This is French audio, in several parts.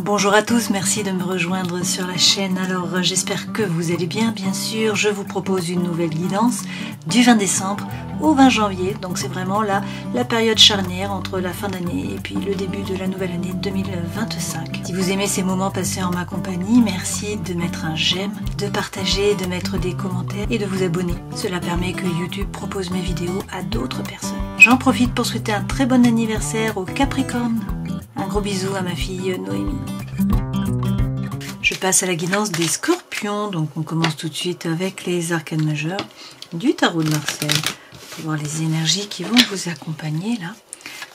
Bonjour à tous, merci de me rejoindre sur la chaîne. Alors j'espère que vous allez bien sûr. Je vous propose une nouvelle guidance du 20 décembre au 20 janvier. Donc c'est vraiment là la période charnière entre la fin d'année et puis le début de la nouvelle année 2025. Si vous aimez ces moments passés en ma compagnie, merci de mettre un j'aime, de partager, de mettre des commentaires et de vous abonner. Cela permet que YouTube propose mes vidéos à d'autres personnes. J'en profite pour souhaiter un très bon anniversaire aux Capricornes. Un gros bisou à ma fille Noémie. Je passe à la guidance des Scorpions. Donc on commence tout de suite avec les arcanes majeurs du tarot de Marseille pour voir les énergies qui vont vous accompagner là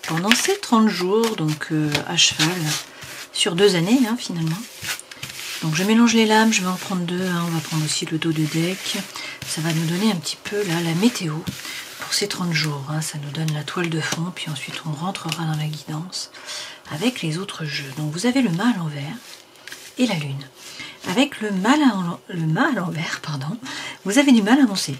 pendant ces 30 jours, donc à cheval sur 2 années hein, finalement. Donc je mélange les lames, je vais en prendre 2, hein. On va prendre aussi le dos de deck. Ça va nous donner un petit peu là la météo pour ces 30 jours, hein. Ça nous donne la toile de fond, puis ensuite on rentrera dans la guidance avec les autres jeux. Donc vous avez le mât à l'envers et la lune. Avec le mât à l'envers, vous avez du mal à avancer,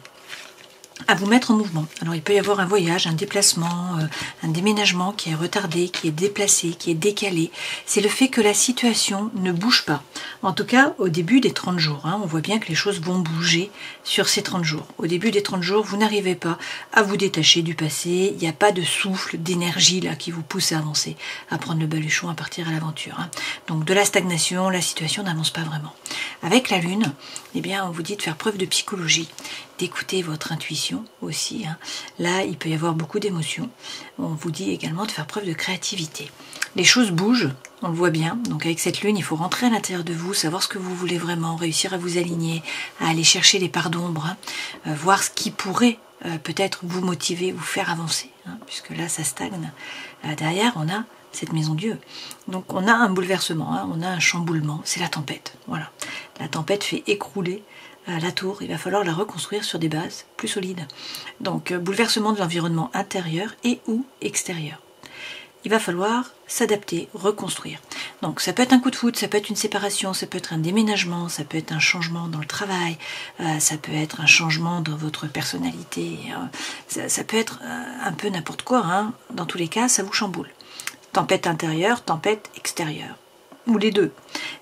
à vous mettre en mouvement. Alors il peut y avoir un voyage, un déplacement, un déménagement qui est retardé, qui est déplacé, qui est décalé. C'est le fait que la situation ne bouge pas. En tout cas, au début des 30 jours, hein, on voit bien que les choses vont bouger sur ces 30 jours. Au début des 30 jours, vous n'arrivez pas à vous détacher du passé. Il n'y a pas de souffle, d'énergie là qui vous pousse à avancer, à prendre le baluchon, à partir à l'aventure. Hein. Donc de la stagnation, la situation n'avance pas vraiment. Avec la lune, eh bien, on vous dit de faire preuve de psychologie, d'écouter votre intuition aussi. Hein. Là, il peut y avoir beaucoup d'émotions. On vous dit également de faire preuve de créativité. Les choses bougent, on le voit bien. Donc avec cette lune, il faut rentrer à l'intérieur de vous, savoir ce que vous voulez vraiment, réussir à vous aligner, à aller chercher les parts d'ombre, hein. Voir ce qui pourrait peut-être vous motiver, vous faire avancer, hein, puisque là, ça stagne. Derrière, on a cette maison Dieu. Donc on a un bouleversement, hein, on a un chamboulement, c'est la tempête. Voilà. La tempête fait écrouler la tour, il va falloir la reconstruire sur des bases plus solides. Donc bouleversement de l'environnement intérieur et ou extérieur. Il va falloir s'adapter, reconstruire. Donc ça peut être un coup de foudre, ça peut être une séparation, ça peut être un déménagement, ça peut être un changement dans le travail, ça peut être un changement dans votre personnalité, ça peut être un peu n'importe quoi, hein. Dans tous les cas, ça vous chamboule. Tempête intérieure, tempête extérieure, ou les deux.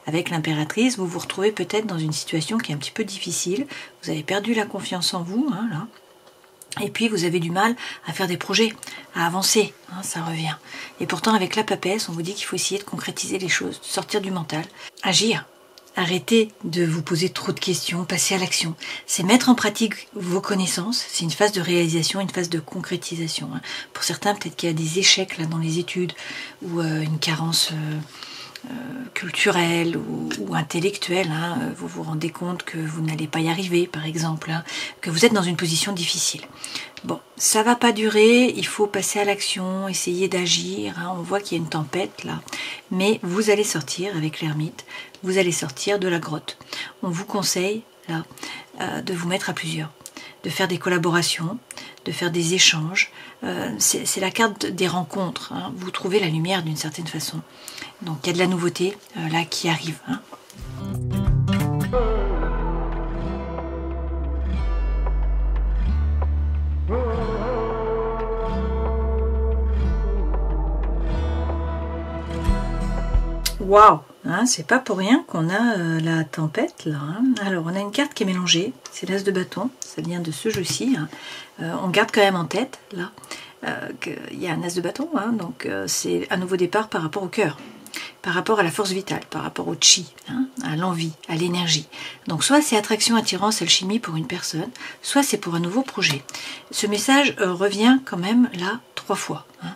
Avec l'impératrice, vous vous retrouvez peut-être dans une situation qui est un petit peu difficile, vous avez perdu la confiance en vous, hein, là. Et puis vous avez du mal à faire des projets, à avancer, hein, ça revient. Et pourtant avec la papesse, on vous dit qu'il faut essayer de concrétiser les choses, de sortir du mental, agir. Arrêtez de vous poser trop de questions, passer à l'action. C'est mettre en pratique vos connaissances, c'est une phase de réalisation, une phase de concrétisation. Hein. Pour certains, peut-être qu'il y a des échecs là dans les études, ou une carence culturelle ou intellectuelle, hein. Vous vous rendez compte que vous n'allez pas y arriver, par exemple, hein, que vous êtes dans une position difficile. Bon, ça va pas durer, il faut passer à l'action, essayer d'agir, hein. On voit qu'il y a une tempête là, mais vous allez sortir avec l'ermite, vous allez sortir de la grotte. On vous conseille là de vous mettre à plusieurs, de faire des collaborations, de faire des échanges. C'est la carte des rencontres, hein. Vous trouvez la lumière d'une certaine façon. Donc il y a de la nouveauté là qui arrive. Hein. Waouh, hein, c'est pas pour rien qu'on a la tempête là. Hein. Alors on a une carte qui est mélangée, c'est l'as de bâton, ça vient de ce jeu-ci. Hein. On garde quand même en tête là qu'il y a un as de bâton, hein, donc c'est un nouveau départ par rapport au cœur, par rapport à la force vitale, par rapport au chi, hein, à l'envie, à l'énergie. Donc soit c'est attraction, attirance, alchimie pour une personne, soit c'est pour un nouveau projet. Ce message revient quand même là 3 fois. Hein.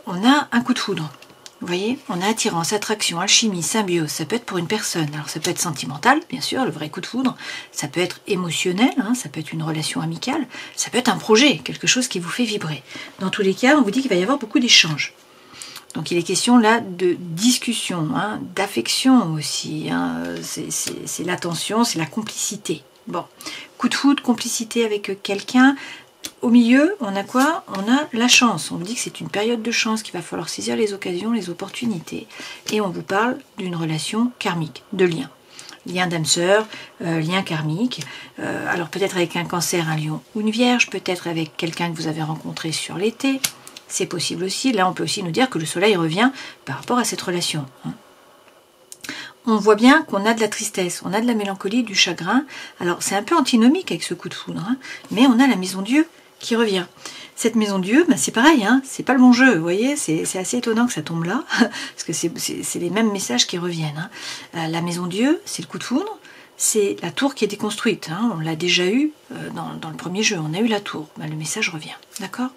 On a un coup de foudre. Vous voyez, on a attirance, attraction, alchimie, symbiose, ça peut être pour une personne. Alors ça peut être sentimental, bien sûr, le vrai coup de foudre. Ça peut être émotionnel, hein, ça peut être une relation amicale. Ça peut être un projet, quelque chose qui vous fait vibrer. Dans tous les cas, on vous dit qu'il va y avoir beaucoup d'échanges. Donc il est question là de discussion, hein, d'affection aussi. Hein, c'est l'attention, c'est la complicité. Bon, coup de foudre, complicité avec quelqu'un. Au milieu, on a quoi? On a la chance. On vous dit que c'est une période de chance, qu'il va falloir saisir les occasions, les opportunités. Et on vous parle d'une relation karmique, de lien. Lien d'âme sœur, lien karmique. Alors peut-être avec un cancer, un lion ou une vierge, peut-être avec quelqu'un que vous avez rencontré sur l'été. C'est possible aussi. Là, on peut aussi nous dire que le soleil revient par rapport à cette relation. Hein. on voit bien qu'on a de la tristesse, on a de la mélancolie, du chagrin. Alors c'est un peu antinomique avec ce coup de foudre, hein, mais on a la maison Dieu qui revient. Cette maison Dieu, ben c'est pareil, hein, c'est pas le bon jeu, vous voyez, c'est assez étonnant que ça tombe là, parce que c'est les mêmes messages qui reviennent. Hein. La maison Dieu, c'est le coup de foudre, c'est la tour qui est déconstruite, hein, on l'a déjà eu dans le premier jeu, on a eu la tour, ben le message revient, d'accord?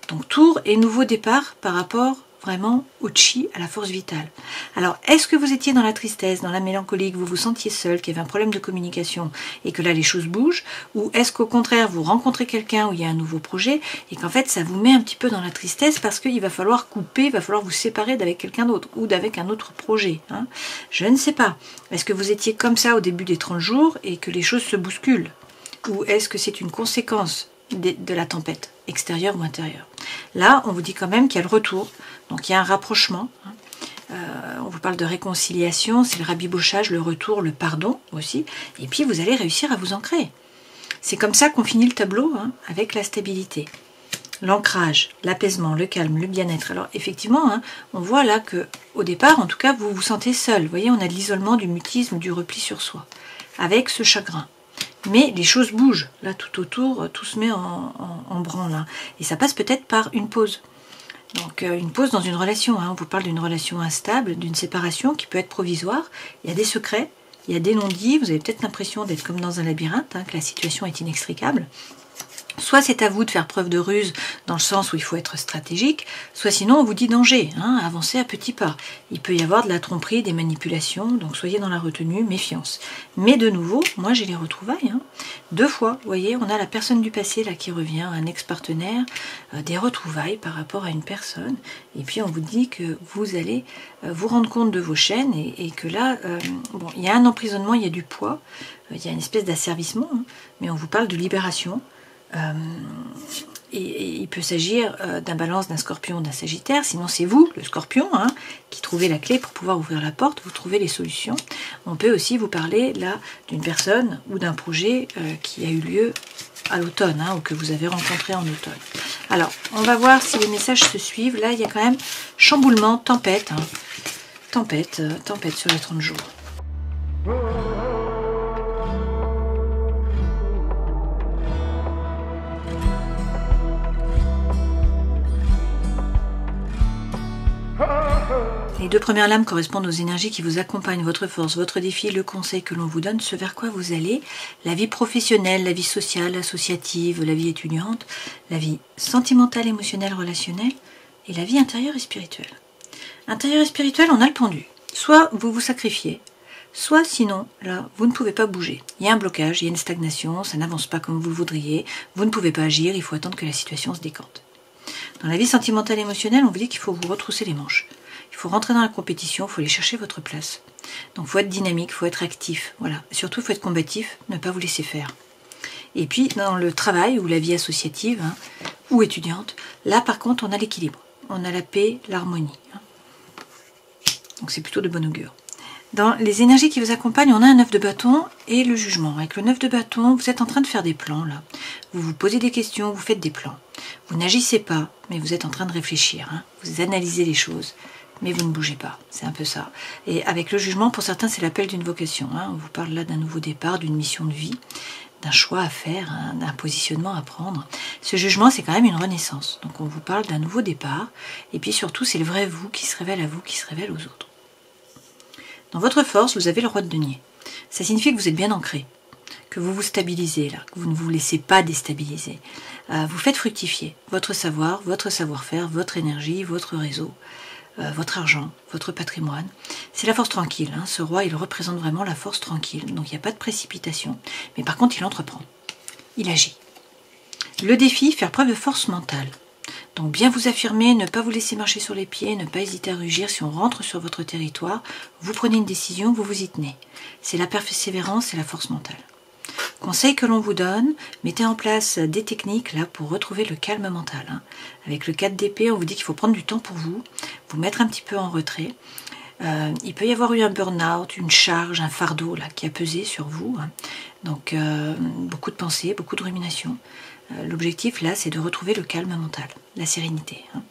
Donc tour et nouveau départ par rapport vraiment au chi, à la force vitale. Alors, est-ce que vous étiez dans la tristesse, dans la mélancolie, que vous vous sentiez seul, qu'il y avait un problème de communication et que là les choses bougent, ou est-ce qu'au contraire vous rencontrez quelqu'un où il y a un nouveau projet et qu'en fait ça vous met un petit peu dans la tristesse parce qu'il va falloir couper, il va falloir vous séparer d'avec quelqu'un d'autre ou d'avec un autre projet, hein? Je ne sais pas. Est-ce que vous étiez comme ça au début des 30 jours et que les choses se bousculent? Ou est-ce que c'est une conséquence de la tempête, extérieure ou intérieure? Là, on vous dit quand même qu'il y a le retour, donc il y a un rapprochement. Hein. On vous parle de réconciliation, c'est le rabibochage, le retour, le pardon aussi. Et puis vous allez réussir à vous ancrer. C'est comme ça qu'on finit le tableau, hein, avec la stabilité. L'ancrage, l'apaisement, le calme, le bien-être. Alors effectivement, hein, on voit là que au départ, en tout cas, vous vous sentez seul. Vous voyez, on a de l'isolement, du mutisme, du repli sur soi, avec ce chagrin. Mais les choses bougent, là tout autour, tout se met en branle. Hein. Et ça passe peut-être par une pause. Donc une pause dans une relation, hein. On vous parle d'une relation instable, d'une séparation qui peut être provisoire. Il y a des secrets, il y a des non-dits, vous avez peut-être l'impression d'être comme dans un labyrinthe, hein, que la situation est inextricable. Soit c'est à vous de faire preuve de ruse dans le sens où il faut être stratégique, soit sinon on vous dit danger, hein, avancez à petits pas. Il peut y avoir de la tromperie, des manipulations, donc soyez dans la retenue, méfiance. Mais de nouveau, moi j'ai les retrouvailles, hein. 2 fois, vous voyez, on a la personne du passé là qui revient, un ex-partenaire, des retrouvailles par rapport à une personne, et puis on vous dit que vous allez vous rendre compte de vos chaînes et que là, bon, il y a un emprisonnement, il y a du poids, il y a une espèce d'asservissement, hein, mais on vous parle de libération. Et il peut s'agir d'un balance, d'un scorpion, d'un sagittaire, sinon c'est vous, le scorpion, hein, qui trouvez la clé pour pouvoir ouvrir la porte, vous trouvez les solutions. On peut aussi vous parler là d'une personne ou d'un projet qui a eu lieu à l'automne, hein, ou que vous avez rencontré en automne. Alors, on va voir si les messages se suivent. Là, il y a quand même chamboulement, tempête, hein. Tempête sur les 30 jours. Les 2 premières lames correspondent aux énergies qui vous accompagnent, votre force, votre défi, le conseil que l'on vous donne, ce vers quoi vous allez, la vie professionnelle, la vie sociale, associative, la vie étudiante, la vie sentimentale, émotionnelle, relationnelle, et la vie intérieure et spirituelle. Intérieure et spirituelle, on a le pendu. Soit vous vous sacrifiez, soit sinon, là, vous ne pouvez pas bouger. Il y a un blocage, il y a une stagnation, ça n'avance pas comme vous le voudriez, vous ne pouvez pas agir, il faut attendre que la situation se décante. Dans la vie sentimentale et émotionnelle, on vous dit qu'il faut vous retrousser les manches. Il faut rentrer dans la compétition, il faut aller chercher votre place. Donc il faut être dynamique, il faut être actif. Voilà. Surtout, il faut être combatif, ne pas vous laisser faire. Et puis, dans le travail ou la vie associative, hein, ou étudiante, là par contre, on a l'équilibre. On a la paix, l'harmonie. Hein. Donc c'est plutôt de bon augure. Dans les énergies qui vous accompagnent, on a un 9 de bâton et le jugement. Avec le 9 de bâton, vous êtes en train de faire des plans là. Vous vous posez des questions, vous faites des plans. Vous n'agissez pas, mais vous êtes en train de réfléchir. Hein. Vous analysez les choses, mais vous ne bougez pas. C'est un peu ça. Et avec le jugement, pour certains, c'est l'appel d'une vocation. Hein. On vous parle là d'un nouveau départ, d'une mission de vie, d'un choix à faire, hein, d'un positionnement à prendre. Ce jugement, c'est quand même une renaissance. Donc on vous parle d'un nouveau départ. Et puis surtout, c'est le vrai vous qui se révèle à vous, qui se révèle aux autres. Dans votre force, vous avez le roi de denier. Ça signifie que vous êtes bien ancré, que vous vous stabilisez là, que vous ne vous laissez pas déstabiliser. Vous faites fructifier votre savoir, votre savoir-faire, votre énergie, votre réseau, votre argent, votre patrimoine. C'est la force tranquille. Hein. Ce roi, il représente vraiment la force tranquille. Donc il n'y a pas de précipitation. Mais par contre, il entreprend. Il agit. Le défi, faire preuve de force mentale. Donc bien vous affirmer, ne pas vous laisser marcher sur les pieds, ne pas hésiter à rugir. Si on rentre sur votre territoire, vous prenez une décision, vous vous y tenez. C'est la persévérance, c'est la force mentale. Conseil que l'on vous donne, mettez en place des techniques là pour retrouver le calme mental. Hein. Avec le 4 d'épée, on vous dit qu'il faut prendre du temps pour vous mettre un petit peu en retrait. Il peut y avoir eu un burn-out, une charge, un fardeau là qui a pesé sur vous. Hein. Donc beaucoup de pensées, beaucoup de ruminations. L'objectif là, c'est de retrouver le calme mental, la sérénité. Hein.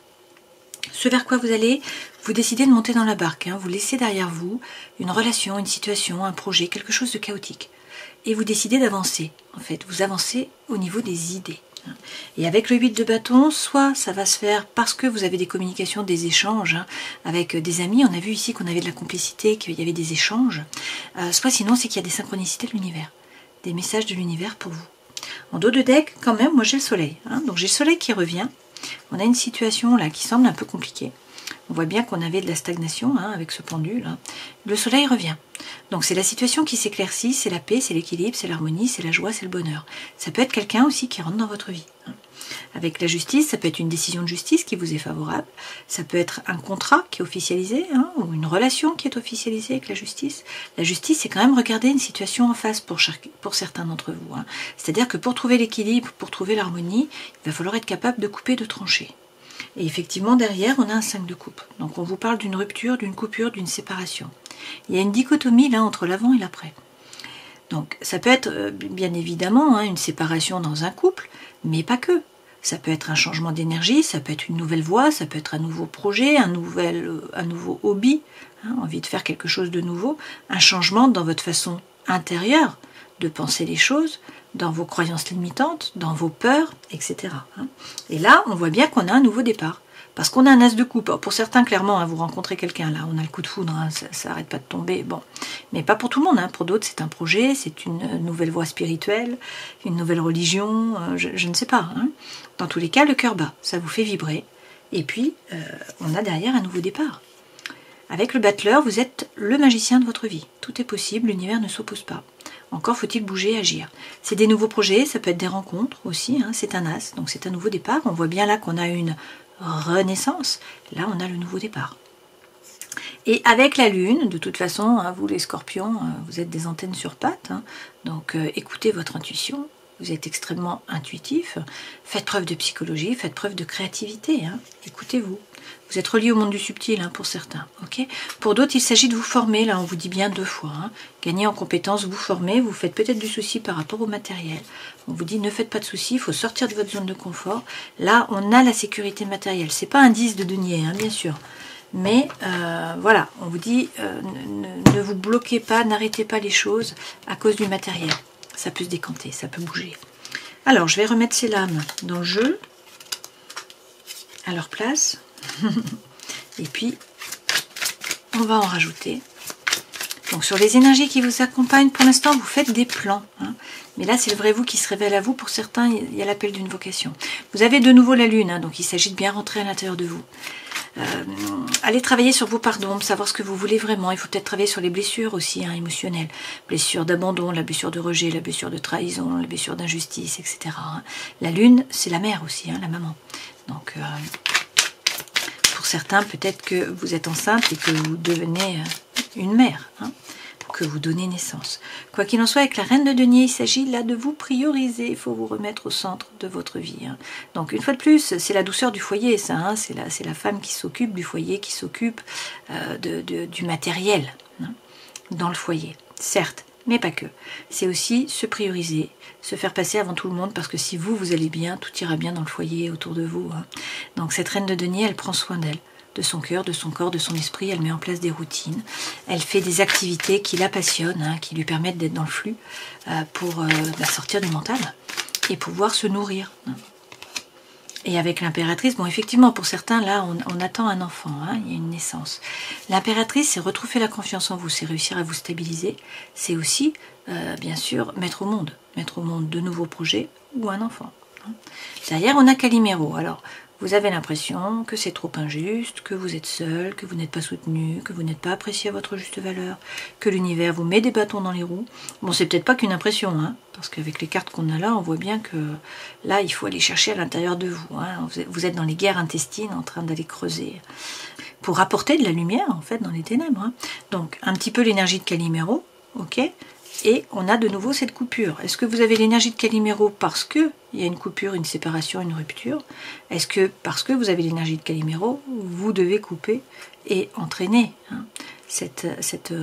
Ce vers quoi vous allez, vous décidez de monter dans la barque, hein. Vous laissez derrière vous une relation, une situation, un projet, quelque chose de chaotique. Et vous décidez d'avancer, en fait. Vous avancez au niveau des idées. Et avec le 8 de bâton, soit ça va se faire parce que vous avez des communications, des échanges hein, avec des amis. On a vu ici qu'on avait de la complicité, qu'il y avait des échanges. Soit sinon, c'est qu'il y a des synchronicités de l'univers, des messages de l'univers pour vous. En dos de deck, quand même, moi j'ai le soleil. Hein, donc j'ai le soleil qui revient. On a une situation là qui semble un peu compliquée. On voit bien qu'on avait de la stagnation hein, avec ce pendule. Hein. Le soleil revient. Donc c'est la situation qui s'éclaircit, c'est la paix, c'est l'équilibre, c'est l'harmonie, c'est la joie, c'est le bonheur. Ça peut être quelqu'un aussi qui rentre dans votre vie. Hein. Avec la justice, ça peut être une décision de justice qui vous est favorable. Ça peut être un contrat qui est officialisé hein, ou une relation qui est officialisée avec la justice. La justice, c'est quand même regarder une situation en face pour certains d'entre vous. Hein. C'est-à-dire que pour trouver l'équilibre, pour trouver l'harmonie, il va falloir être capable de couper, de trancher. Et effectivement, derrière, on a un 5 de coupe. Donc on vous parle d'une rupture, d'une coupure, d'une séparation. Il y a une dichotomie là entre l'avant et l'après. Donc ça peut être bien évidemment hein, une séparation dans un couple, mais pas que. Ça peut être un changement d'énergie, ça peut être une nouvelle voie, ça peut être un nouveau projet, un nouveau hobby, hein, envie de faire quelque chose de nouveau, un changement dans votre façon intérieure de penser les choses, dans vos croyances limitantes, dans vos peurs, etc. Et là, on voit bien qu'on a un nouveau départ. Parce qu'on a un as de coupe. Alors pour certains, clairement, hein, vous rencontrez quelqu'un, là, on a le coup de foudre, hein, ça n'arrête pas de tomber. Bon, mais pas pour tout le monde. Hein. Pour d'autres, c'est un projet, c'est une nouvelle voie spirituelle, une nouvelle religion, je ne sais pas. Hein. Dans tous les cas, le cœur bat, ça vous fait vibrer. Et puis, on a derrière un nouveau départ. Avec le battleur, vous êtes le magicien de votre vie. Tout est possible, l'univers ne s'oppose pas. Encore faut-il bouger et agir. C'est des nouveaux projets, ça peut être des rencontres aussi, hein, c'est un as, donc c'est un nouveau départ. On voit bien là qu'on a une renaissance, là on a le nouveau départ. Et avec la lune, de toute façon, hein, vous les scorpions, vous êtes des antennes sur pattes, hein, donc écoutez votre intuition, vous êtes extrêmement intuitif, faites preuve de psychologie, faites preuve de créativité, hein, écoutez-vous. Vous êtes relié au monde du subtil hein, pour certains. Okay, pour d'autres, il s'agit de vous former. Là, on vous dit bien 2 fois. Hein. Gagner en compétences, vous former. Vous faites peut-être du souci par rapport au matériel. On vous dit ne faites pas de soucis. Il faut sortir de votre zone de confort. Là, on a la sécurité matérielle. C'est pas un 10 de denier, hein, bien sûr. Mais voilà, on vous dit ne vous bloquez pas, n'arrêtez pas les choses à cause du matériel. Ça peut se décanter, ça peut bouger. Alors, je vais remettre ces lames dans le jeu, à leur place. Et puis, on va en rajouter. Donc, sur les énergies qui vous accompagnent, pour l'instant, vous faites des plans. Hein. Mais là, c'est le vrai vous qui se révèle à vous. Pour certains, il y a l'appel d'une vocation. Vous avez de nouveau la lune, hein, donc il s'agit de bien rentrer à l'intérieur de vous. Allez travailler sur vos parts d'ombre, savoir ce que vous voulez vraiment. Il faut peut-être travailler sur les blessures aussi, hein, émotionnelles. Blessure d'abandon, la blessure de rejet, la blessure de trahison, la blessure d'injustice, etc. Hein. La lune, c'est la mère aussi, hein, la maman. Donc... pour certains, peut-être que vous êtes enceinte et que vous devenez une mère, hein, que vous donnez naissance. Quoi qu'il en soit, avec la reine de denier, il s'agit là de vous prioriser. Il faut vous remettre au centre de votre vie. Hein. Donc, une fois de plus, c'est la douceur du foyer, ça. Hein, c'est la femme qui s'occupe du foyer, qui s'occupe du matériel hein, dans le foyer. Certes, mais pas que. C'est aussi se prioriser, se faire passer avant tout le monde, parce que si vous allez bien, tout ira bien dans le foyer autour de vous. Hein. Donc cette reine de denier, elle prend soin d'elle, de son cœur, de son corps, de son esprit, elle met en place des routines, elle fait des activités qui la passionnent, hein, qui lui permettent d'être dans le flux pour sortir du mental et pouvoir se nourrir. Hein. Et avec l'impératrice, bon effectivement pour certains là on attend un enfant, hein, il y a une naissance. L'impératrice c'est retrouver la confiance en vous, c'est réussir à vous stabiliser, c'est aussi bien sûr mettre au monde de nouveaux projets ou un enfant. Hein. Derrière on a Calimero, alors vous avez l'impression que c'est trop injuste, que vous êtes seul, que vous n'êtes pas soutenu, que vous n'êtes pas apprécié à votre juste valeur, que l'univers vous met des bâtons dans les roues. Bon, c'est peut-être pas qu'une impression, hein, parce qu'avec les cartes qu'on a là, on voit bien que là, il faut aller chercher à l'intérieur de vous. Hein. Vous êtes dans les guerres intestines, en train d'aller creuser, pour apporter de la lumière, en fait, dans les ténèbres. Hein. Donc, un petit peu l'énergie de Calimero, ok ? Et on a de nouveau cette coupure. Est-ce que vous avez l'énergie de Calimero parce qu'il y a une coupure, une séparation, une rupture? Est-ce que parce que vous avez l'énergie de Calimero, vous devez couper et entraîner hein, cette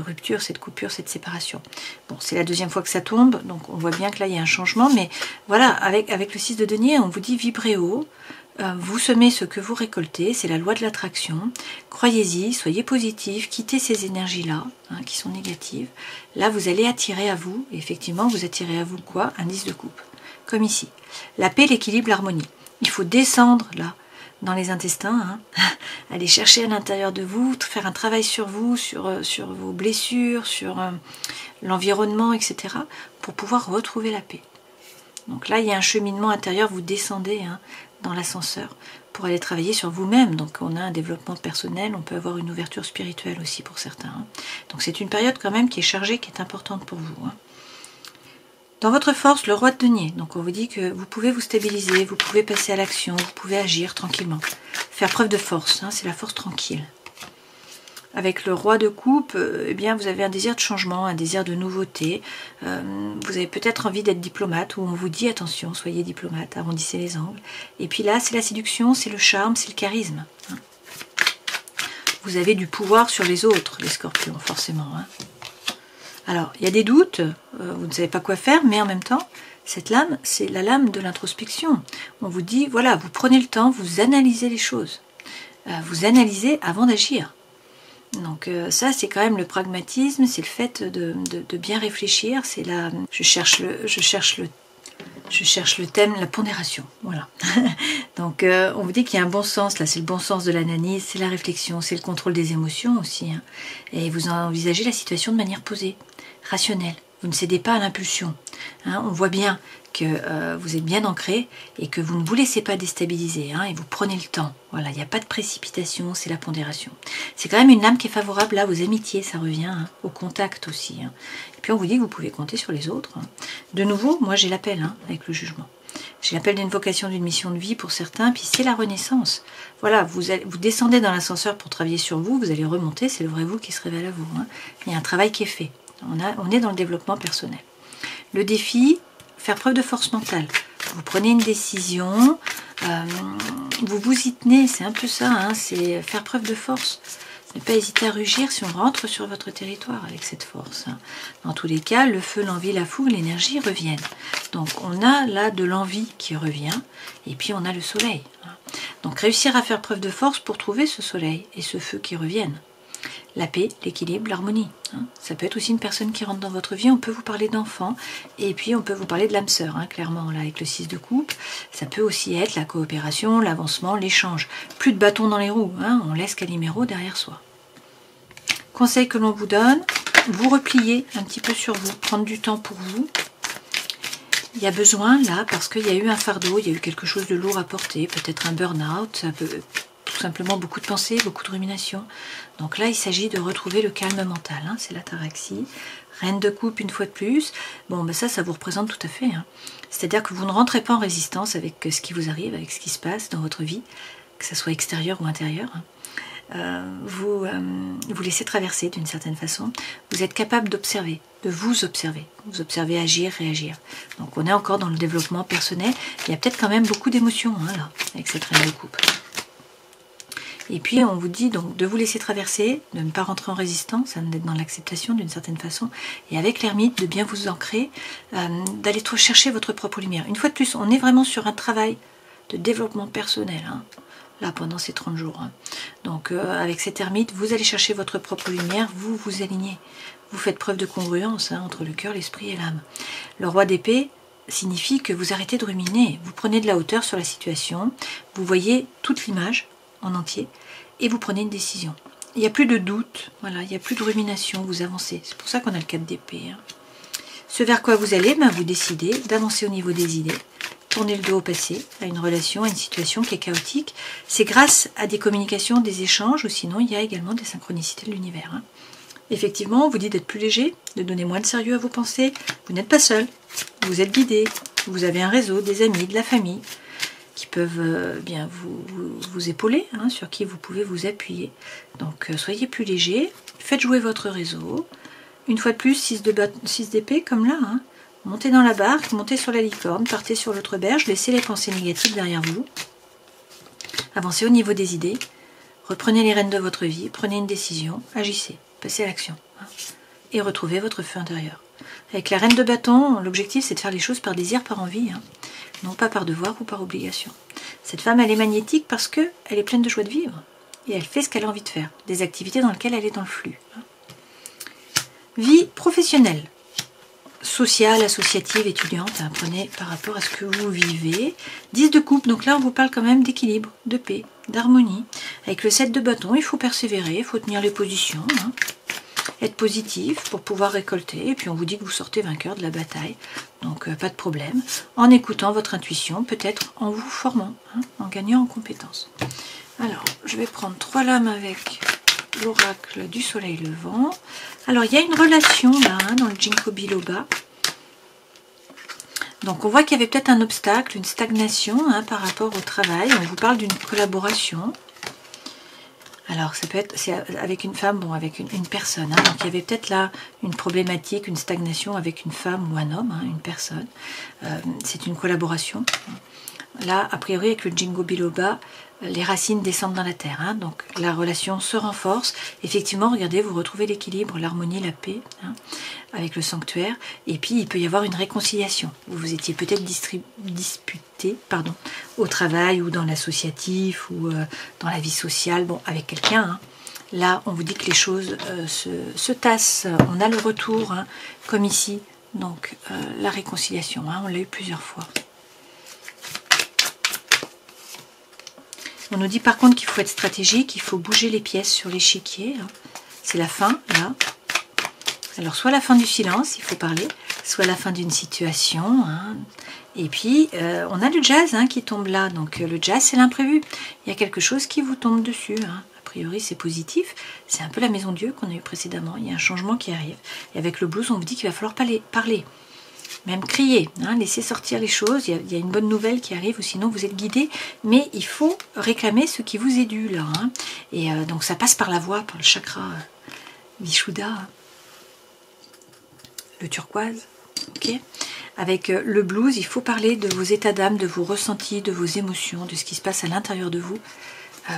rupture, cette coupure, cette séparation? Bon, c'est la deuxième fois que ça tombe, donc on voit bien que là il y a un changement, mais voilà, avec le 6 de denier, on vous dit vibrez haut, Vous semez ce que vous récoltez, c'est la loi de l'attraction. Croyez-y, soyez positif, quittez ces énergies-là, qui sont négatives. Là, vous allez attirer à vous, et effectivement, vous attirez à vous quoi? Un 10 de coupe, comme ici. La paix, l'équilibre, l'harmonie. Il faut descendre, là, dans les intestins, aller chercher à l'intérieur de vous, faire un travail sur vous, sur vos blessures, sur l'environnement, etc., pour pouvoir retrouver la paix. Donc là, il y a un cheminement intérieur, vous descendez dans l'ascenseur pour aller travailler sur vous-même. Donc on a un développement personnel, on peut avoir une ouverture spirituelle aussi pour certains. Donc c'est une période quand même qui est chargée, qui est importante pour vous. Dans votre force, le roi de denier. Donc on vous dit que vous pouvez vous stabiliser, vous pouvez passer à l'action, vous pouvez agir tranquillement. Faire preuve de force, c'est la force tranquille. Avec le roi de coupe, eh bien, vous avez un désir de changement, un désir de nouveauté. Vous avez peut-être envie d'être diplomate, où on vous dit attention, soyez diplomate, arrondissez les angles. Et puis là, c'est la séduction, c'est le charme, c'est le charisme. Vous avez du pouvoir sur les autres, les scorpions, forcément. Alors, il y a des doutes, vous ne savez pas quoi faire, mais en même temps, cette lame, c'est la lame de l'introspection. On vous dit, voilà, vous prenez le temps, vous analysez les choses. Vous analysez avant d'agir. Donc ça, c'est quand même le pragmatisme, c'est le fait de bien réfléchir, c'est là, je cherche le thème, la pondération, voilà. Donc on vous dit qu'il y a un bon sens, là c'est le bon sens de l'analyse, c'est la réflexion, c'est le contrôle des émotions aussi, et vous envisagez la situation de manière posée, rationnelle, vous ne cédez pas à l'impulsion, on voit bien que vous êtes bien ancré et que vous ne vous laissez pas déstabiliser et vous prenez le temps. Voilà, il n'y a pas de précipitation, c'est la pondération. C'est quand même une lame qui est favorable là aux amitiés, ça revient, au contact aussi. Et puis on vous dit que vous pouvez compter sur les autres. De nouveau, moi j'ai l'appel avec le jugement. J'ai l'appel d'une vocation, d'une mission de vie pour certains, puis c'est la renaissance. Voilà, vous descendez dans l'ascenseur pour travailler sur vous, vous allez remonter, c'est le vrai vous qui se révèle à vous. Il y a un travail qui est fait. On est dans le développement personnel. Le défi, faire preuve de force mentale. Vous prenez une décision, vous vous y tenez, c'est un peu ça, c'est faire preuve de force. Ne pas hésiter à rugir si on rentre sur votre territoire avec cette force. Dans tous les cas, le feu, l'envie, la fougue, l'énergie reviennent. Donc on a là de l'envie qui revient, et puis on a le soleil. Donc réussir à faire preuve de force pour trouver ce soleil et ce feu qui reviennent. La paix, l'équilibre, l'harmonie. Ça peut être aussi une personne qui rentre dans votre vie, on peut vous parler d'enfants, et puis on peut vous parler de l'âme sœur, clairement, là, avec le 6 de coupe. Ça peut aussi être la coopération, l'avancement, l'échange. Plus de bâtons dans les roues, on laisse Calimero derrière soi. Conseil que l'on vous donne, vous repliez un petit peu sur vous, prendre du temps pour vous. Il y a besoin, là, parce qu'il y a eu un fardeau, il y a eu quelque chose de lourd à porter, peut-être un burn-out, ça peut... tout simplement beaucoup de pensées, beaucoup de ruminations. Donc là, il s'agit de retrouver le calme mental. C'est l'ataraxie. Reine de coupe une fois de plus. Bon, ben ça vous représente tout à fait. C'est-à-dire que vous ne rentrez pas en résistance avec ce qui vous arrive, avec ce qui se passe dans votre vie, que ce soit extérieur ou intérieur. Vous laissez traverser d'une certaine façon. Vous êtes capable d'observer, de vous observer. Vous observez agir, réagir. Donc on est encore dans le développement personnel. Il y a peut-être quand même beaucoup d'émotions là, avec cette reine de coupe. Et puis on vous dit donc de vous laisser traverser, de ne pas rentrer en résistance, d'être dans l'acceptation d'une certaine façon, et avec l'ermite de bien vous ancrer, d'aller chercher votre propre lumière. Une fois de plus, on est vraiment sur un travail de développement personnel, là pendant ces 30 jours. Donc avec cet ermite, vous allez chercher votre propre lumière, vous vous alignez, vous faites preuve de congruence entre le cœur, l'esprit et l'âme. Le roi d'épée signifie que vous arrêtez de ruminer, vous prenez de la hauteur sur la situation, vous voyez toute l'image en entier, et vous prenez une décision. Il n'y a plus de doute, voilà, il n'y a plus de rumination, vous avancez. C'est pour ça qu'on a le 4 d'épée. Ce vers quoi vous allez, vous décidez d'avancer au niveau des idées, tourner le dos au passé, à une relation, à une situation qui est chaotique. C'est grâce à des communications, des échanges, ou sinon il y a également des synchronicités de l'univers. Effectivement, on vous dit d'être plus léger, de donner moins de sérieux à vos pensées. Vous n'êtes pas seul, vous êtes guidé, vous avez un réseau, des amis, de la famille, qui peuvent bien vous épauler, sur qui vous pouvez vous appuyer. Donc soyez plus léger, faites jouer votre réseau. Une fois de plus, 6 d'épée comme là, montez dans la barque, montez sur la licorne, partez sur l'autre berge, laissez les pensées négatives derrière vous, avancez au niveau des idées, reprenez les rênes de votre vie, prenez une décision, agissez, passez à l'action, et retrouvez votre feu intérieur. Avec la reine de bâton, l'objectif c'est de faire les choses par désir, par envie, non pas par devoir ou par obligation. Cette femme, elle est magnétique parce qu'elle est pleine de joie de vivre. Et elle fait ce qu'elle a envie de faire. Des activités dans lesquelles elle est dans le flux. Vie professionnelle. Sociale, associative, étudiante. Prenez par rapport à ce que vous vivez. 10 de coupe. Donc là, on vous parle quand même d'équilibre, de paix, d'harmonie. Avec le 7 de bâton, il faut persévérer. Il faut tenir les positions. Être positif pour pouvoir récolter. Et puis on vous dit que vous sortez vainqueur de la bataille. Donc pas de problème. En écoutant votre intuition, peut-être en vous formant, en gagnant en compétences. Alors, je vais prendre 3 lames avec l'oracle du soleil levant. Alors, il y a une relation là, dans le Ginkgo biloba. Donc, on voit qu'il y avait peut-être un obstacle, une stagnation par rapport au travail. On vous parle d'une collaboration. Alors, ça peut être avec une femme, bon, avec une personne. Donc, il y avait peut-être là une problématique, une stagnation avec une femme ou un homme, une personne. C'est une collaboration. Là, a priori, avec le Ginkgo biloba, les racines descendent dans la terre. Donc, la relation se renforce. Effectivement, regardez, vous retrouvez l'équilibre, l'harmonie, la paix, avec le sanctuaire. Et puis, il peut y avoir une réconciliation. Vous vous étiez peut-être disputé au travail ou dans l'associatif ou dans la vie sociale, bon, avec quelqu'un. Là, on vous dit que les choses se tassent. On a le retour, comme ici. Donc, la réconciliation, on l'a eu plusieurs fois. On nous dit par contre qu'il faut être stratégique, il faut bouger les pièces sur l'échiquier. C'est la fin, là. Alors, soit la fin du silence, il faut parler, soit la fin d'une situation. Et puis, on a le jazz qui tombe là. Donc, le jazz, c'est l'imprévu. Il y a quelque chose qui vous tombe dessus. A priori, c'est positif. C'est un peu la maison Dieu qu'on a eu précédemment. Il y a un changement qui arrive. Et avec le blues, on vous dit qu'il va falloir parler. Même crier, laisser sortir les choses, il y a une bonne nouvelle qui arrive ou sinon vous êtes guidé, mais il faut réclamer ce qui vous est dû là. Et donc ça passe par la voix, par le chakra Vishuddha, le turquoise. Okay. Avec le blues, il faut parler de vos états d'âme, de vos ressentis, de vos émotions, de ce qui se passe à l'intérieur de vous,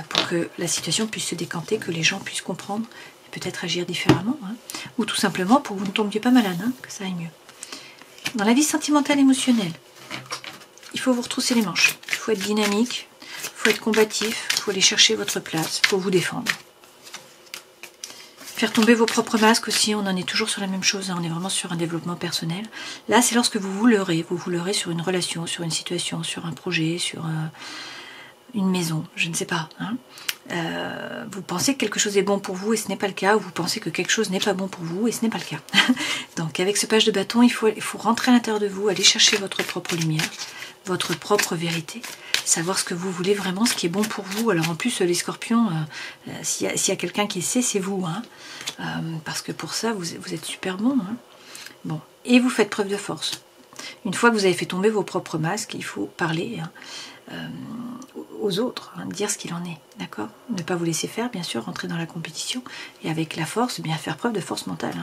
pour que la situation puisse se décanter, que les gens puissent comprendre et peut-être agir différemment, ou tout simplement pour que vous ne tombiez pas malade, que ça aille mieux. Dans la vie sentimentale émotionnelle, il faut vous retrousser les manches. Il faut être dynamique, il faut être combatif, il faut aller chercher votre place, il faut vous défendre. Faire tomber vos propres masques aussi, on en est toujours sur la même chose, on est vraiment sur un développement personnel. Là, c'est lorsque vous vous leurrez sur une relation, sur une situation, sur un projet, sur une maison, je ne sais pas. Vous pensez que quelque chose est bon pour vous et ce n'est pas le cas, ou vous pensez que quelque chose n'est pas bon pour vous et ce n'est pas le cas. Donc avec ce page de bâton, il faut rentrer à l'intérieur de vous, aller chercher votre propre lumière, votre propre vérité, savoir ce que vous voulez vraiment, ce qui est bon pour vous. Alors en plus, les scorpions, s'il y a quelqu'un qui sait, c'est vous. Parce que pour ça, vous êtes super bon. Bon. Et vous faites preuve de force. Une fois que vous avez fait tomber vos propres masques, il faut parler aux autres, dire ce qu'il en est, d'accord? Ne pas vous laisser faire, bien sûr, rentrer dans la compétition, et avec la force, bien faire preuve de force mentale.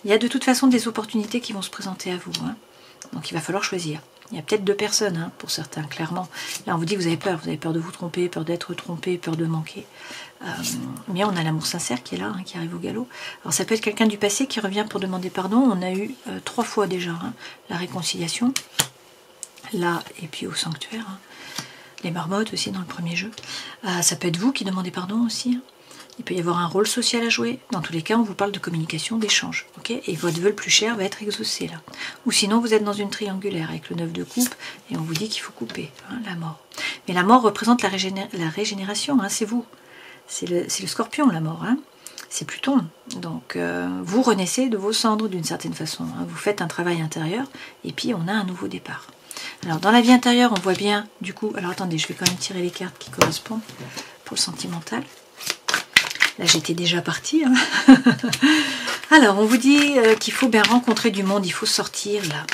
Il y a de toute façon des opportunités qui vont se présenter à vous, donc il va falloir choisir. Il y a peut-être 2 personnes, pour certains, clairement. Là, on vous dit que vous avez peur de vous tromper, peur d'être trompé, peur de manquer. Mais on a l'amour sincère qui est là, qui arrive au galop. Alors ça peut être quelqu'un du passé qui revient pour demander pardon. On a eu 3 fois déjà la réconciliation, là, et puis au sanctuaire. Les marmottes aussi dans le premier jeu. Ça peut être vous qui demandez pardon aussi. Il peut y avoir un rôle social à jouer. Dans tous les cas, on vous parle de communication, d'échange. Et votre vœu le plus cher va être exaucé là. Ou sinon, vous êtes dans une triangulaire avec le 9 de coupe et on vous dit qu'il faut couper la mort. Mais la mort représente la régénération, c'est vous. C'est le scorpion, la mort. C'est Pluton. Donc, vous renaissez de vos cendres d'une certaine façon. Vous faites un travail intérieur et puis on a un nouveau départ. Alors dans la vie intérieure, on voit bien du coup, alors attendez, je vais quand même tirer les cartes qui correspondent pour le sentimental. Là j'étais déjà partie. Alors on vous dit qu'il faut bien rencontrer du monde, il faut sortir là.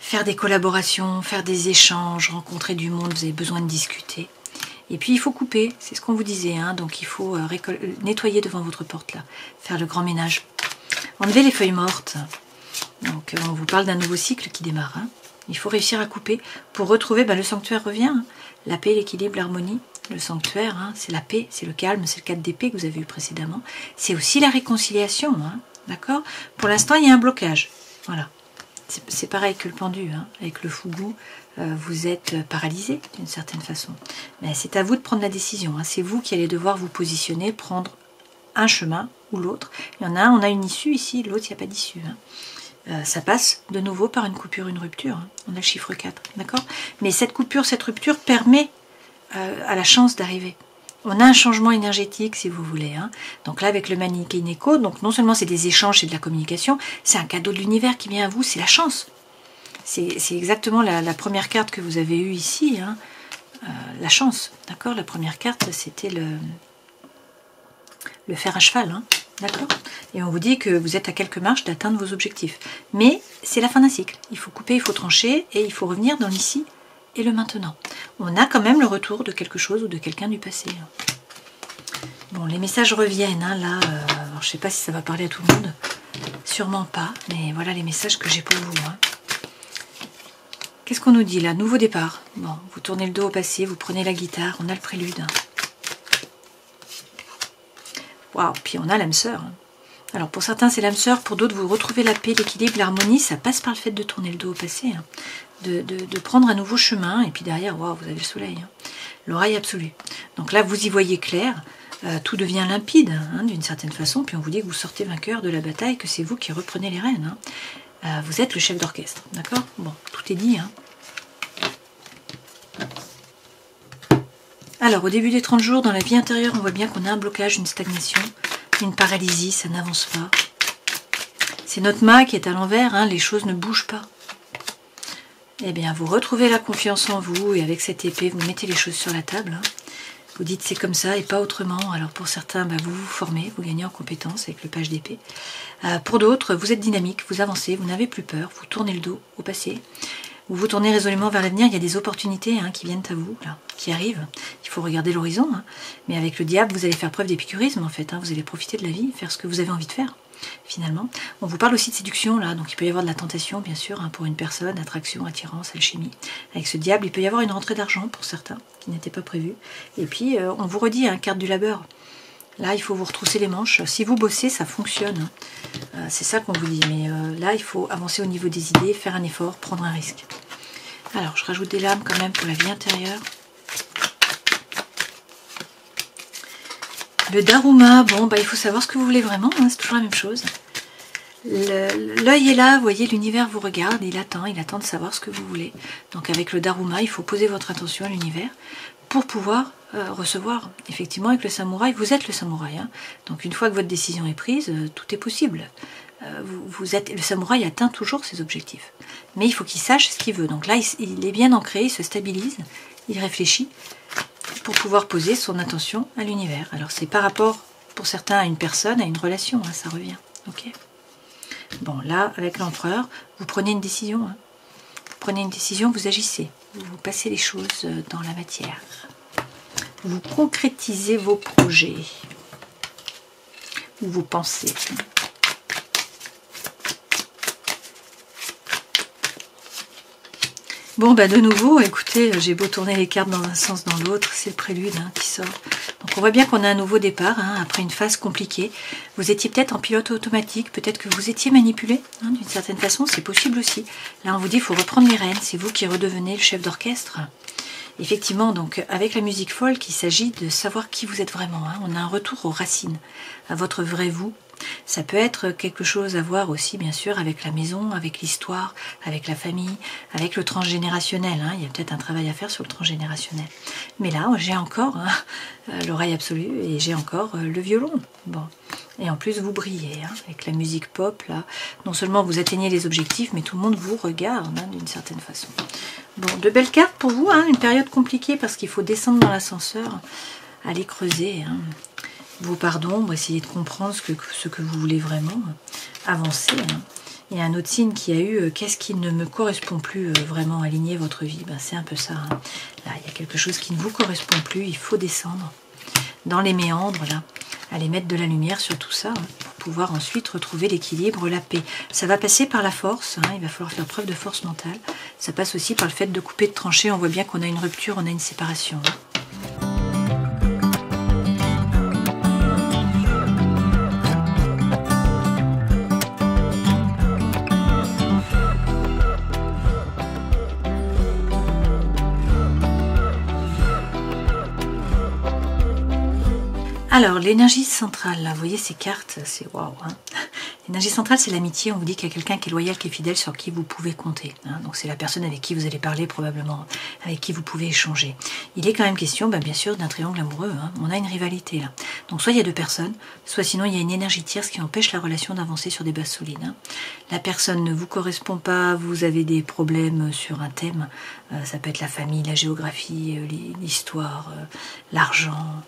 Faire des collaborations, faire des échanges, rencontrer du monde, vous avez besoin de discuter. Et puis il faut couper, c'est ce qu'on vous disait, donc il faut nettoyer devant votre porte là, faire le grand ménage. Enlever les feuilles mortes. Donc on vous parle d'un nouveau cycle qui démarre. Il faut réussir à couper pour retrouver, le sanctuaire revient. La paix, l'équilibre, l'harmonie. Le sanctuaire, c'est la paix, c'est le calme, c'est le 4 d'épée que vous avez eu précédemment. C'est aussi la réconciliation, d'accord? Pour l'instant, il y a un blocage. Voilà. c'est pareil que le pendu, hein. Avec le fougou, vous êtes paralysé d'une certaine façon. Mais c'est à vous de prendre la décision, hein. C'est vous qui allez devoir vous positionner, prendre un chemin ou l'autre. Il y en a un, on a une issue ici, l'autre, il n'y a pas d'issue, hein. Ça passe de nouveau par une coupure, une rupture, hein. On a le chiffre 4, d'accord? Mais cette coupure, cette rupture permet à la chance d'arriver. On a un changement énergétique, si vous voulez, hein. Donc là, avec le Manichéen Écho, donc non seulement c'est des échanges, c'est de la communication, c'est un cadeau de l'univers qui vient à vous, c'est la chance. C'est exactement la première carte que vous avez eue ici, hein. La chance, d'accord? La première carte, c'était le fer à cheval, hein. D'accord? Et on vous dit que vous êtes à quelques marches d'atteindre vos objectifs. Mais c'est la fin d'un cycle. Il faut couper, il faut trancher, et il faut revenir dans l'ici et le maintenant. On a quand même le retour de quelque chose ou de quelqu'un du passé. Bon, les messages reviennent, hein, là. Alors, je ne sais pas si ça va parler à tout le monde. Sûrement pas, mais voilà les messages que j'ai pour vous, hein. Qu'est-ce qu'on nous dit là? Nouveau départ. Bon, vous tournez le dos au passé, vous prenez la guitare, on a le prélude. Waouh, puis on a l'âme sœur. Alors pour certains c'est l'âme sœur, pour d'autres vous retrouvez la paix, l'équilibre, l'harmonie, ça passe par le fait de tourner le dos au passé, hein. De prendre un nouveau chemin, et puis derrière, waouh, vous avez le soleil, hein. L'oreille absolue. Donc là vous y voyez clair, tout devient limpide, hein, d'une certaine façon, puis on vous dit que vous sortez vainqueur de la bataille, que c'est vous qui reprenez les rênes, hein. Vous êtes le chef d'orchestre, d'accord? Bon, tout est dit, hein. Alors, au début des 30 jours, dans la vie intérieure, on voit bien qu'on a un blocage, une stagnation, une paralysie, ça n'avance pas. C'est notre mât qui est à l'envers, hein, les choses ne bougent pas. Eh bien, vous retrouvez la confiance en vous, et avec cette épée, vous mettez les choses sur la table, hein. Vous dites c'est comme ça et pas autrement. Alors pour certains, vous vous formez, vous gagnez en compétences avec le page d'épée. Pour d'autres, vous êtes dynamique, vous avancez, vous n'avez plus peur, vous tournez le dos au passé. Vous vous tournez résolument vers l'avenir, il y a des opportunités, hein, qui viennent à vous, là, qui arrivent. Il faut regarder l'horizon, hein. Mais avec le diable, vous allez faire preuve d'épicurisme, en fait, hein. Vous allez profiter de la vie, faire ce que vous avez envie de faire, finalement. On vous parle aussi de séduction, là, donc il peut y avoir de la tentation, bien sûr, hein, pour une personne, attraction, attirance, alchimie. Avec ce diable, il peut y avoir une rentrée d'argent pour certains, qui n'était pas prévue. Et puis, on vous redit, hein, carte du labeur. Là, il faut vous retrousser les manches. Si vous bossez, ça fonctionne. C'est ça qu'on vous dit. Mais là, il faut avancer au niveau des idées, faire un effort, prendre un risque. Alors, je rajoute des lames quand même pour la vie intérieure. Le Daruma, bon, il faut savoir ce que vous voulez vraiment. Hein, c'est toujours la même chose. L'œil est là, vous voyez, l'univers vous regarde, il attend de savoir ce que vous voulez. Donc avec le Daruma, il faut poser votre attention à l'univers pour pouvoir recevoir. Effectivement, avec le samouraï, vous êtes le samouraï, hein. Donc une fois que votre décision est prise, tout est possible. Le samouraï atteint toujours ses objectifs. Mais il faut qu'il sache ce qu'il veut. Donc là, il est bien ancré, il se stabilise, il réfléchit pour pouvoir poser son attention à l'univers. Alors c'est par rapport, pour certains, à une personne, à une relation, hein, ça revient. Ok. Bon, là, avec l'empereur, vous prenez une décision, hein. Vous prenez une décision, vous agissez. Vous passez les choses dans la matière. Vous concrétisez vos projets. Ou vos pensées. Bon, de nouveau, écoutez, j'ai beau tourner les cartes dans un sens, dans l'autre, c'est le prélude, hein, qui sort. Donc on voit bien qu'on a un nouveau départ, hein, après une phase compliquée. Vous étiez peut-être en pilote automatique, peut-être que vous étiez manipulé, hein, d'une certaine façon, c'est possible aussi. Là, on vous dit, il faut reprendre les rênes, c'est vous qui redevenez le chef d'orchestre. Effectivement, donc, avec la musique folk, il s'agit de savoir qui vous êtes vraiment, hein. On a un retour aux racines, à votre vrai vous. Ça peut être quelque chose à voir aussi, bien sûr, avec la maison, avec l'histoire, avec la famille, avec le transgénérationnel, hein. Il y a peut-être un travail à faire sur le transgénérationnel. Mais là, j'ai encore, hein, l'oreille absolue et j'ai encore le violon. Bon. Et en plus, vous brillez, hein, avec la musique pop, là. Non seulement vous atteignez les objectifs, mais tout le monde vous regarde, hein, d'une certaine façon. Bon, de belles cartes pour vous, hein, une période compliquée parce qu'il faut descendre dans l'ascenseur, aller creuser, hein. Vos pardons, essayer de comprendre ce que vous voulez vraiment, avancer, hein. Il y a un autre signe qui a eu qu'est-ce qui ne me correspond plus vraiment, aligner votre vie, c'est un peu ça, hein. Là, il y a quelque chose qui ne vous correspond plus, il faut descendre dans les méandres, là, aller mettre de la lumière sur tout ça, hein, pour pouvoir ensuite retrouver l'équilibre, la paix. Ça va passer par la force, hein, il va falloir faire preuve de force mentale. Ça passe aussi par le fait de couper, de trancher. On voit bien qu'on a une rupture, on a une séparation, hein. Alors, l'énergie centrale, là, vous voyez ces cartes, c'est waouh. Hein. L'énergie centrale, c'est l'amitié. On vous dit qu'il y a quelqu'un qui est loyal, qui est fidèle, sur qui vous pouvez compter. Hein. Donc, c'est la personne avec qui vous allez parler, probablement, avec qui vous pouvez échanger. Il est quand même question, bien sûr, d'un triangle amoureux. Hein. On a une rivalité, là. Donc, soit il y a deux personnes, soit sinon, il y a une énergie tierce qui empêche la relation d'avancer sur des bases solides. Hein. La personne ne vous correspond pas, vous avez des problèmes sur un thème. Ça peut être la famille, la géographie, l'histoire, l'argent,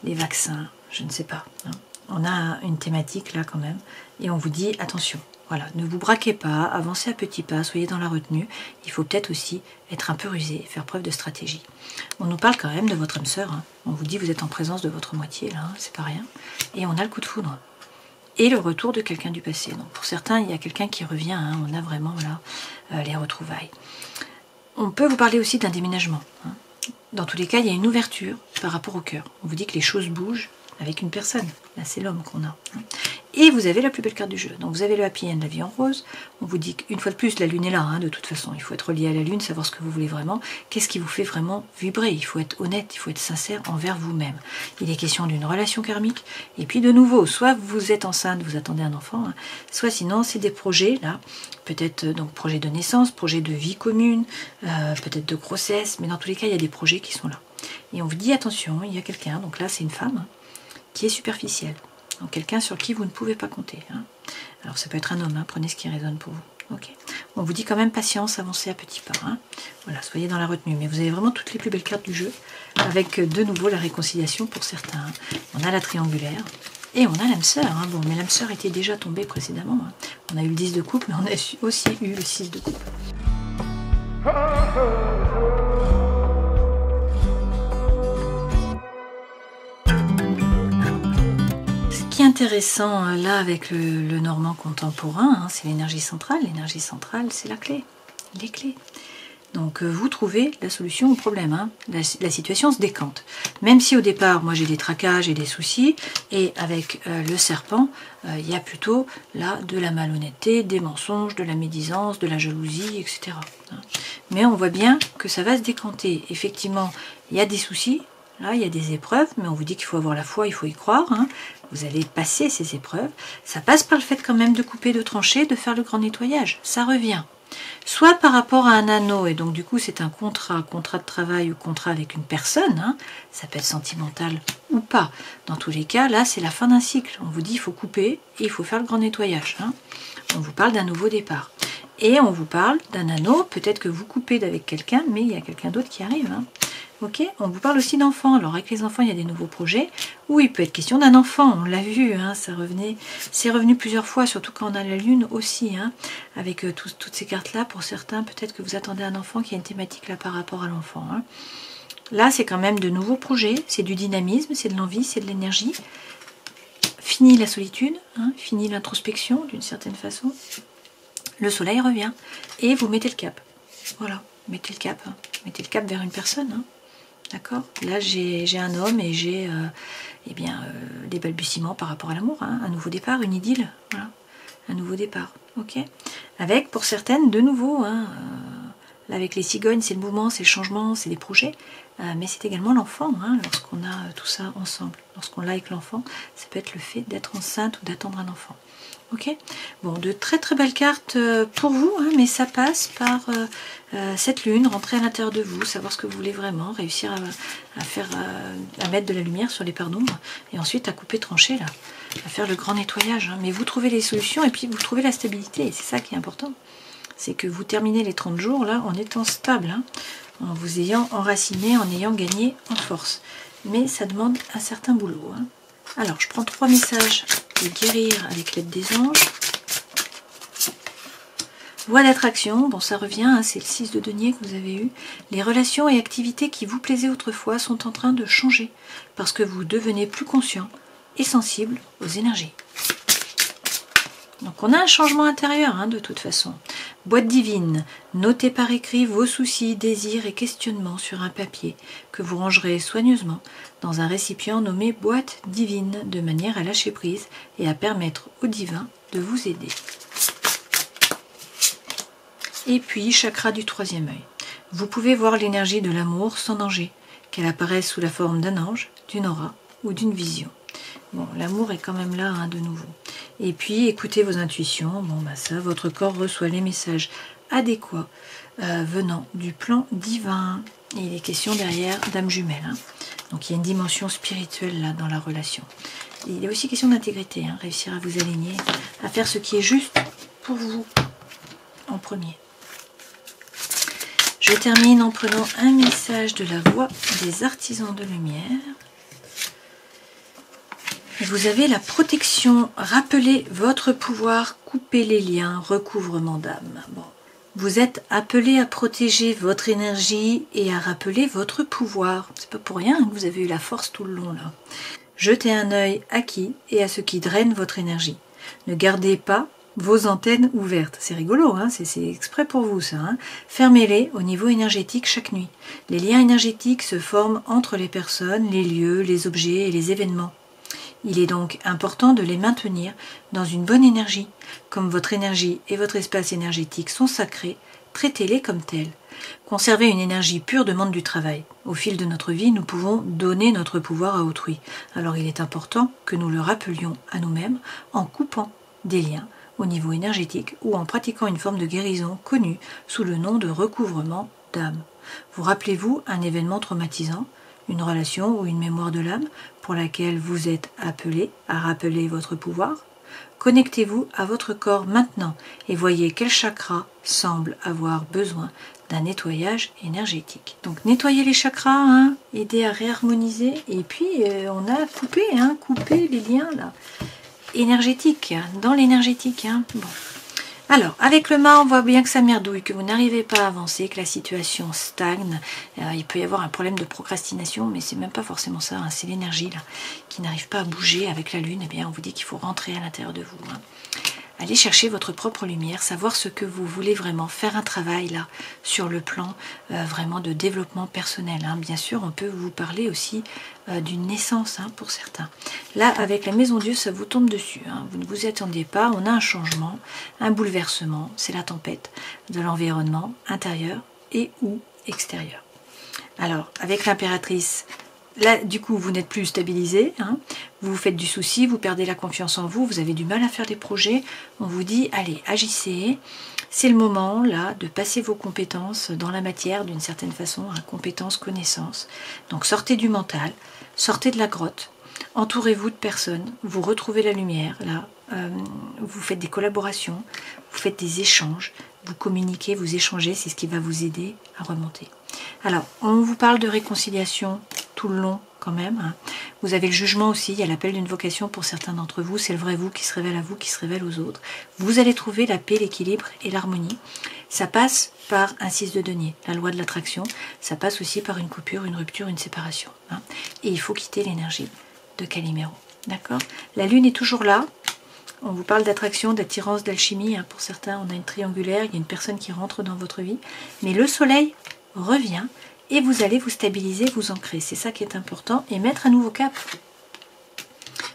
les vaccins, je ne sais pas. Hein. On a une thématique là quand même, et on vous dit attention, voilà, ne vous braquez pas, avancez à petits pas, soyez dans la retenue. Il faut peut-être aussi être un peu rusé, faire preuve de stratégie. On nous parle quand même de votre âme sœur, hein. On vous dit vous êtes en présence de votre moitié là, hein, c'est pas rien. Et on a le coup de foudre. Et le retour de quelqu'un du passé. Donc pour certains, il y a quelqu'un qui revient, hein, on a vraiment là les retrouvailles. On peut vous parler aussi d'un déménagement. Hein. Dans tous les cas, il y a une ouverture par rapport au cœur. On vous dit que les choses bougent avec une personne. Là, c'est l'homme qu'on a. Et vous avez la plus belle carte du jeu. Donc, vous avez le happy end, la vie en rose. On vous dit qu'une fois de plus, la lune est là. Hein, de toute façon, il faut être lié à la lune, savoir ce que vous voulez vraiment. Qu'est-ce qui vous fait vraiment vibrer? Il faut être honnête, il faut être sincère envers vous-même. Il est question d'une relation karmique. Et puis, de nouveau, soit vous êtes enceinte, vous attendez un enfant, hein, soit sinon, c'est des projets, là. Peut-être donc projet de naissance, projet de vie commune, peut-être de grossesse. Mais dans tous les cas, il y a des projets qui sont là. Et on vous dit, attention, il y a quelqu'un, donc là, c'est une femme, hein, qui est superficielle. Donc quelqu'un sur qui vous ne pouvez pas compter. Hein. Alors ça peut être un homme, hein, prenez ce qui résonne pour vous. Okay. On vous dit quand même patience, avancez à petits pas. Hein. Voilà, soyez dans la retenue. Mais vous avez vraiment toutes les plus belles cartes du jeu, avec de nouveau la réconciliation pour certains. Hein. On a la triangulaire, et on a l'âme sœur. Hein. Bon, mais l'âme sœur était déjà tombée précédemment. Hein. On a eu le 10 de coupe, mais on a aussi eu le 6 de coupe. Ce qui est intéressant là avec le normand contemporain, hein, c'est l'énergie centrale. L'énergie centrale, c'est la clé, les clés. Donc vous trouvez la solution au problème. Hein. La situation se décante. Même si au départ, moi j'ai des tracages et des soucis, et avec le serpent, il y a plutôt là de la malhonnêteté, des mensonges, de la médisance, de la jalousie, etc. Mais on voit bien que ça va se décanter. Effectivement, il y a des soucis. Là, il y a des épreuves, mais on vous dit qu'il faut avoir la foi, il faut y croire. Hein. Vous allez passer ces épreuves. Ça passe par le fait quand même de couper, de trancher, de faire le grand nettoyage. Ça revient. Soit par rapport à un anneau, et donc du coup c'est un contrat de travail ou contrat avec une personne. Hein. Ça peut être sentimental ou pas. Dans tous les cas, là c'est la fin d'un cycle. On vous dit il faut couper et il faut faire le grand nettoyage. Hein. On vous parle d'un nouveau départ. Et on vous parle d'un anneau. Peut-être que vous coupez avec quelqu'un, mais il y a quelqu'un d'autre qui arrive. Hein. Ok, on vous parle aussi d'enfants. Alors avec les enfants, il y a des nouveaux projets où il peut être question d'un enfant. On l'a vu, hein, ça revenait, c'est revenu plusieurs fois, surtout quand on a la lune aussi. Hein, avec toutes ces cartes-là, pour certains, peut-être que vous attendez un enfant qui a une thématique là par rapport à l'enfant. Hein. Là, c'est quand même de nouveaux projets, c'est du dynamisme, c'est de l'envie, c'est de l'énergie. Fini la solitude, hein, fini l'introspection d'une certaine façon. Le soleil revient et vous mettez le cap. Voilà, mettez le cap. Hein. Mettez le cap vers une personne. Hein. D'accord. Là, j'ai un homme et j'ai des balbutiements par rapport à l'amour. Hein. Un nouveau départ, une idylle. Voilà. Un nouveau départ. Ok. Avec, pour certaines, de nouveau. Hein, là, avec les cigognes, c'est le mouvement, c'est le changement, c'est des projets. Mais c'est également l'enfant. Hein, lorsqu'on a tout ça ensemble. Lorsqu'on l'a avec l'enfant, ça peut être le fait d'être enceinte ou d'attendre un enfant. Ok. Bon, de très très belles cartes pour vous, hein, mais ça passe par cette lune, rentrer à l'intérieur de vous, savoir ce que vous voulez vraiment, réussir à mettre de la lumière sur les parts d'ombre, et ensuite à couper, trancher là, à faire le grand nettoyage. Hein. Mais vous trouvez les solutions et puis vous trouvez la stabilité, et c'est ça qui est important. C'est que vous terminez les 30 jours là en étant stable, hein, en vous ayant enraciné, en ayant gagné en force. Mais ça demande un certain boulot. Hein. Alors, je prends 3 messages de guérir avec l'aide des anges. Voie d'attraction, bon ça revient, hein, c'est le 6 de denier que vous avez eu. Les relations et activités qui vous plaisaient autrefois sont en train de changer parce que vous devenez plus conscient et sensible aux énergies. Donc on a un changement intérieur hein, de toute façon. Boîte divine, notez par écrit vos soucis, désirs et questionnements sur un papier que vous rangerez soigneusement dans un récipient nommé boîte divine de manière à lâcher prise et à permettre au divin de vous aider. Et puis chakra du 3e œil. Vous pouvez voir l'énergie de l'amour sans danger, qu'elle apparaisse sous la forme d'un ange, d'une aura ou d'une vision. Bon, l'amour est quand même là, hein, de nouveau. Et puis, écoutez vos intuitions. Bon, bah ça, votre corps reçoit les messages adéquats venant du plan divin. Et il est question derrière d'âme jumelle. Hein. Donc, il y a une dimension spirituelle là dans la relation. Et il est aussi question d'intégrité, hein, réussir à vous aligner, à faire ce qui est juste pour vous en premier. Je termine en prenant un message de la voix des artisans de lumière. Vous avez la protection, rappelez votre pouvoir, coupez les liens, recouvrement d'âme. Bon. Vous êtes appelé à protéger votre énergie et à rappeler votre pouvoir. C'est pas pour rien que vous avez eu la force tout le long là. Jetez un œil à qui et à ce qui draine votre énergie. Ne gardez pas vos antennes ouvertes. C'est rigolo, hein, c'est exprès pour vous ça. Hein. Fermez-les au niveau énergétique chaque nuit. Les liens énergétiques se forment entre les personnes, les lieux, les objets et les événements. Il est donc important de les maintenir dans une bonne énergie. Comme votre énergie et votre espace énergétique sont sacrés, traitez-les comme tels. Conserver une énergie pure demande du travail. Au fil de notre vie, nous pouvons donner notre pouvoir à autrui. Alors il est important que nous le rappelions à nous-mêmes en coupant des liens au niveau énergétique ou en pratiquant une forme de guérison connue sous le nom de recouvrement d'âme. Vous rappelez-vous un événement traumatisant, une relation ou une mémoire de l'âme pour laquelle vous êtes appelé à rappeler votre pouvoir? Connectez-vous à votre corps maintenant et voyez quel chakra semble avoir besoin d'un nettoyage énergétique. Donc nettoyer les chakras, hein, aider à réharmoniser, et puis on a coupé, hein, coupé les liens là, énergétiques, dans l'énergétique. Hein. Bon. Alors, avec le mât, on voit bien que ça merdouille, que vous n'arrivez pas à avancer, que la situation stagne. Il peut y avoir un problème de procrastination, mais c'est même pas forcément ça, hein, c'est l'énergie là qui n'arrive pas à bouger avec la lune. Eh bien, on vous dit qu'il faut rentrer à l'intérieur de vous. Hein. Allez chercher votre propre lumière, savoir ce que vous voulez vraiment, faire un travail là sur le plan vraiment de développement personnel. Hein. Bien sûr, on peut vous parler aussi d'une naissance, hein, pour certains. Là, avec la Maison Dieu, ça vous tombe dessus. Hein. Vous ne vous attendez pas, on a un changement, un bouleversement, c'est la tempête de l'environnement intérieur et ou extérieur. Alors, avec l'impératrice, là, du coup, vous n'êtes plus stabilisé, hein. Vous vous faites du souci, vous perdez la confiance en vous, vous avez du mal à faire des projets. On vous dit, allez, agissez. C'est le moment, là, de passer vos compétences dans la matière, d'une certaine façon, hein, compétences, connaissances. Donc, sortez du mental, sortez de la grotte, entourez-vous de personnes, vous retrouvez la lumière, là, vous faites des collaborations, vous faites des échanges, vous communiquez, vous échangez, c'est ce qui va vous aider à remonter. Alors, on vous parle de réconciliation tout le long quand même. Hein. Vous avez le jugement aussi, il y a l'appel d'une vocation pour certains d'entre vous, c'est le vrai vous qui se révèle à vous, qui se révèle aux autres. Vous allez trouver la paix, l'équilibre et l'harmonie. Ça passe par un 6 de denier, la loi de l'attraction. Ça passe aussi par une coupure, une rupture, une séparation. Hein. Et il faut quitter l'énergie de Calimero. D'accord? La lune est toujours là. On vous parle d'attraction, d'attirance, d'alchimie. Hein. Pour certains, on a une triangulaire, il y a une personne qui rentre dans votre vie. Mais le soleil revient et vous allez vous stabiliser, vous ancrer. C'est ça qui est important. Et mettre un nouveau cap.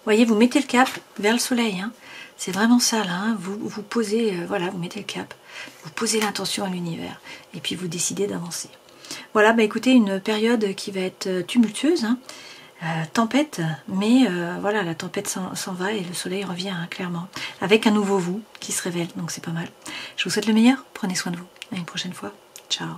Voyez, vous mettez le cap vers le soleil. Hein. C'est vraiment ça, là. Hein. Vous posez, voilà, vous mettez le cap. Vous posez l'intention à l'univers. Et puis vous décidez d'avancer. Voilà, bah écoutez, une période qui va être tumultueuse. Hein. Tempête, mais voilà, la tempête s'en va et le soleil revient, hein, clairement. Avec un nouveau vous qui se révèle, donc c'est pas mal. Je vous souhaite le meilleur. Prenez soin de vous. À une prochaine fois. Ciao.